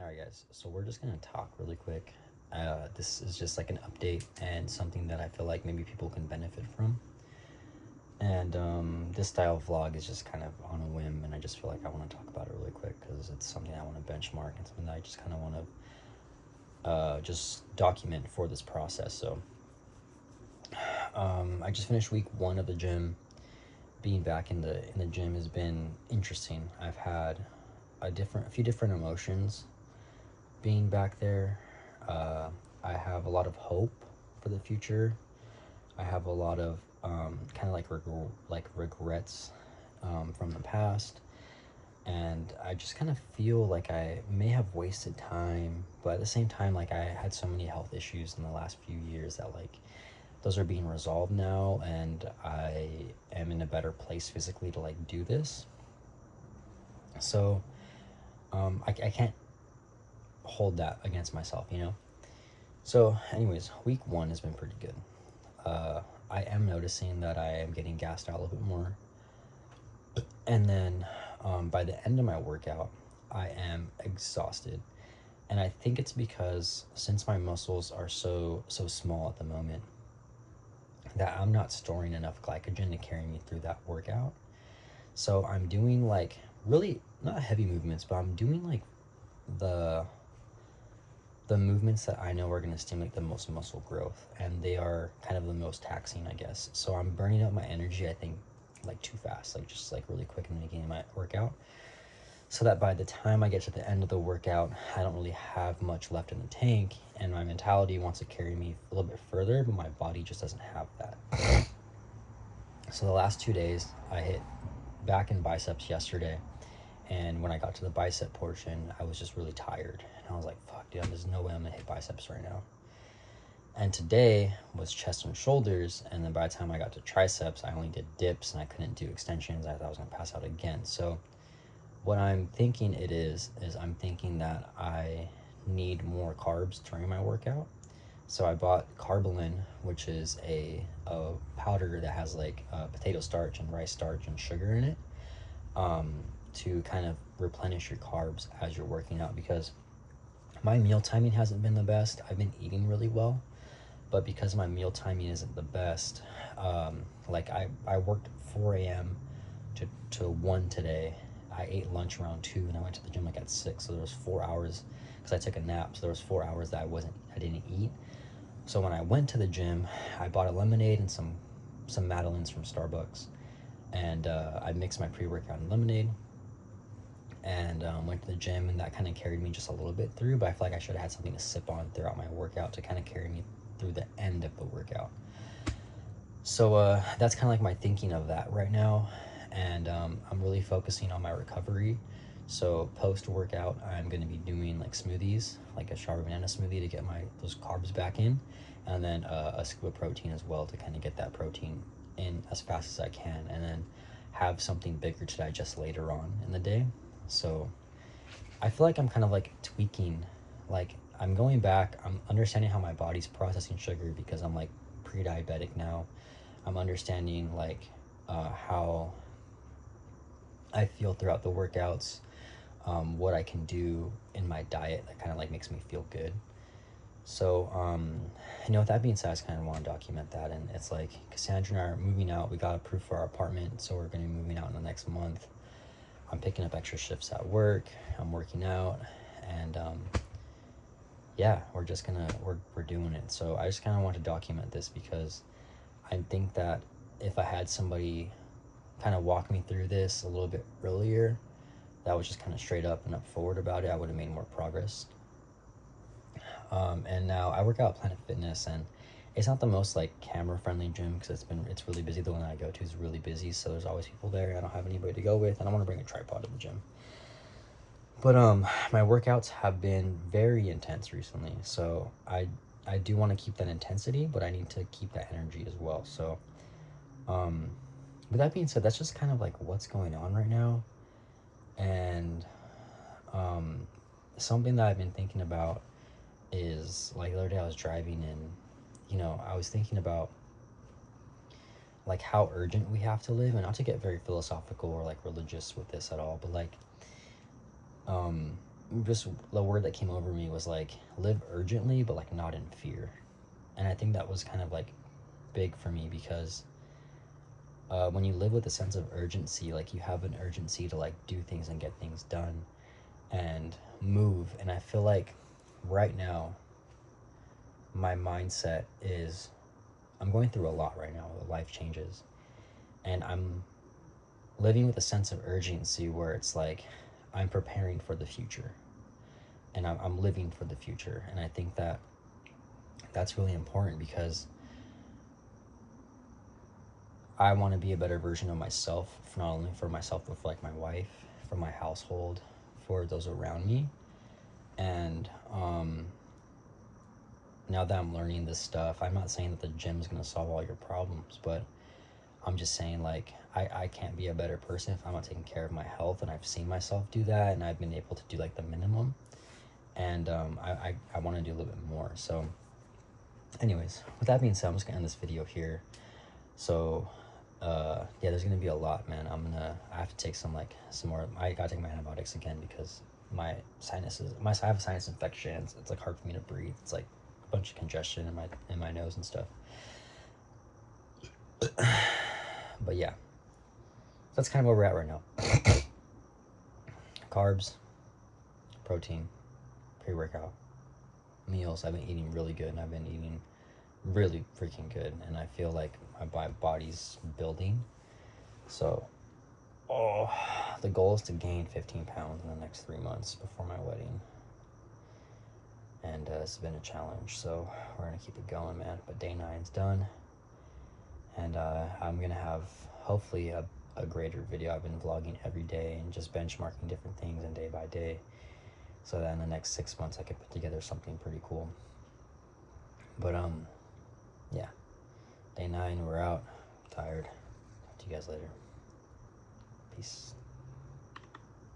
Alright guys, so we're just gonna talk really quick. This is just like an update and something that I feel like maybe people can benefit from. And this style of vlog is just kind of on a whim, and I just feel like I want to talk about it really quick because it's something I want to benchmark and something that I just kind of want to just document for this process. So I just finished week 1 of the gym. Being back in the gym has been interesting. I've had a few different emotions being back there. I have a lot of hope for the future. I have a lot of kind of like regrets from the past, and I just kind of feel like I may have wasted time, but at the same time, like I had so many health issues in the last few years that like those are being resolved now, and I am in a better place physically to like do this. So I can't hold that against myself, you know. So anyways, week 1 has been pretty good. I am noticing that I am getting gassed out a little bit more, and then by the end of my workout I am exhausted, and I think it's because since my muscles are so small at the moment that I'm not storing enough glycogen to carry me through that workout. So I'm doing like really not heavy movements, but I'm doing like the movements that I know are going to stimulate the most muscle growth, and they are kind of the most taxing, I guess. So I'm burning up my energy, I think, like too fast, like just like really quick in the beginning of my workout, so that by the time I get to the end of the workout, I don't really have much left in the tank, and my mentality wants to carry me a little bit further, but my body just doesn't have that. So the last 2 days, I hit back and biceps yesterday, and when I got to the bicep portion, I was just really tired. And I was like, fuck, dude, there's no way I'm gonna hit biceps right now. And today was chest and shoulders. And then by the time I got to triceps, I only did dips and I couldn't do extensions. I thought I was gonna pass out again. So what I'm thinking is I'm thinking that I need more carbs during my workout. So I bought Carbolin, which is a powder that has like potato starch and rice starch and sugar in it, to kind of replenish your carbs as you're working out, because my meal timing hasn't been the best. I've been eating really well, but because my meal timing isn't the best, like I worked 4 a.m. to 1 today. I ate lunch around 2 and I went to the gym like at 6, so there was 4 hours because I took a nap, so there was 4 hours that I didn't eat. So when I went to the gym, I bought a lemonade and some Madeleines from Starbucks, and I mixed my pre-workout in lemonade, and went to the gym, and that kind of carried me just a little bit through, but I feel like I should have had something to sip on throughout my workout to kind of carry me through the end of the workout. So that's kind of like my thinking of that right now, and I'm really focusing on my recovery. So post workout, I'm going to be doing like smoothies, like a strawberry banana smoothie to get those carbs back in, and then a scoop of protein as well to kind of get that protein in as fast as I can, and then have something bigger to digest later on in the day. So I feel like I'm kind of like tweaking, like I'm going back, I'm understanding how my body's processing sugar because I'm like pre-diabetic now. I'm understanding like how I feel throughout the workouts, what I can do in my diet that kind of like makes me feel good. So, with that being said, I just kind of want to document that. And it's like Cassandra and I are moving out. We got approved for our apartment, so we're going to be moving out in the next month. I'm picking up extra shifts at work. I'm working out, and yeah, we're doing it. So I just kind of want to document this because I think that if I had somebody kind of walk me through this a little bit earlier, that was just kind of straight up and up forward about it, I would have made more progress. And now I work out at Planet Fitness, and it's not the most like camera friendly gym because it's really busy. The one I go to is really busy, so there's always people there. I don't have anybody to go with, and I want to bring a tripod to the gym. But my workouts have been very intense recently, so I do want to keep that intensity, but I need to keep that energy as well. So with that being said, that's just kind of like what's going on right now. And something that I've been thinking about is like the other day I was driving, and I was thinking about like how urgent we have to live, and not to get very philosophical or like religious with this at all, but like just the word that came over me was like live urgently, but like not in fear. And I think that was kind of like big for me because when you live with a sense of urgency, like you have an urgency to like do things and get things done and move. And I feel like right now my mindset is I'm going through a lot right now with life changes, and I'm living with a sense of urgency where it's like I'm preparing for the future, and I'm living for the future. And I think that that's really important because I want to be a better version of myself, not only for myself, but for like my wife, for my household, for those around me. And now that I'm learning this stuff, I'm not saying that the gym's going to solve all your problems, but I'm just saying like I can't be a better person if I'm not taking care of my health. And I've seen myself do that, and I've been able to do like the minimum. And I want to do a little bit more. So anyways, with that being said, I'm just gonna end this video here. So yeah, there's gonna be a lot, man. I have to take some more. I gotta take my antibiotics again because my sinuses, I have a sinus infection. It's like hard for me to breathe. It's like a bunch of congestion in my nose and stuff. But yeah, that's kind of where we're at right now. Carbs, protein, pre-workout, meals. I've been eating really good, and I've been eating really freaking good, and I feel like my body's building. So the goal is to gain 15 pounds in the next 3 months before my wedding, and it's been a challenge, so we're gonna keep it going, man. But day 9's done, and I'm gonna have hopefully a greater video. I've been vlogging every day and just benchmarking different things and day by day, so that in the next 6 months I can put together something pretty cool. But yeah, day 9, we're out. I'm tired. Talk to you guys later. Peace.